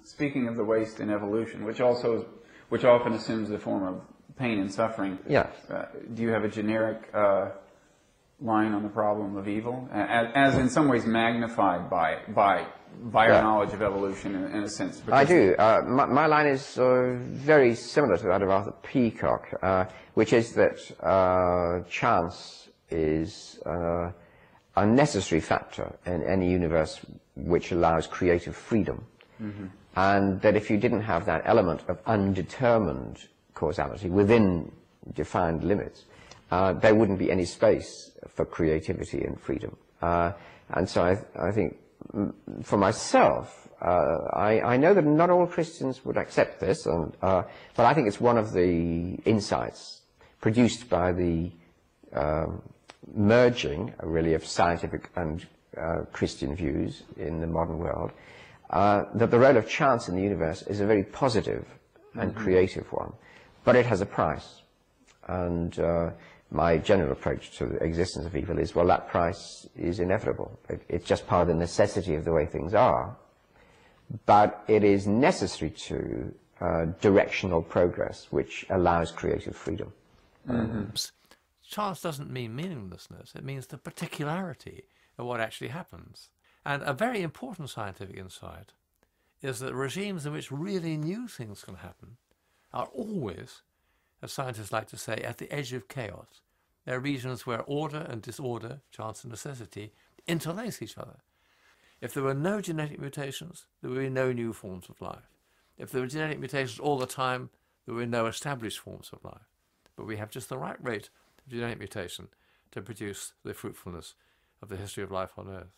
speaking of the waste in evolution, which often assumes the form of pain and suffering. Yeah. Do you have a generic line on the problem of evil, as in some ways magnified by our knowledge of evolution in a sense? I do. My line is very similar to that of Arthur Peacock, which is that chance is a necessary factor in any universe which allows creative freedom. Mm-hmm. And that if you didn't have that element of undetermined causality within defined limits, there wouldn't be any space for creativity and freedom. And so I think, for myself, I know that not all Christians would accept this, but I think it's one of the insights produced by the merging, really, of scientific and Christian views in the modern world, that the role of chance in the universe is a very positive and creative one, but it has a price. And my general approach to the existence of evil is, well, that price is inevitable. It's just part of the necessity of the way things are, but it is necessary to directional progress, which allows creative freedom. Chance doesn't mean meaninglessness, it means the particularity of what actually happens. And a very important scientific insight is that regimes in which really new things can happen are always, as scientists like to say, at the edge of chaos. There are regions where order and disorder, chance and necessity, interlace each other. If there were no genetic mutations, there would be no new forms of life. If there were genetic mutations all the time, there would be no established forms of life. But we have just the right rate of genetic mutation to produce the fruitfulness of the history of life on Earth.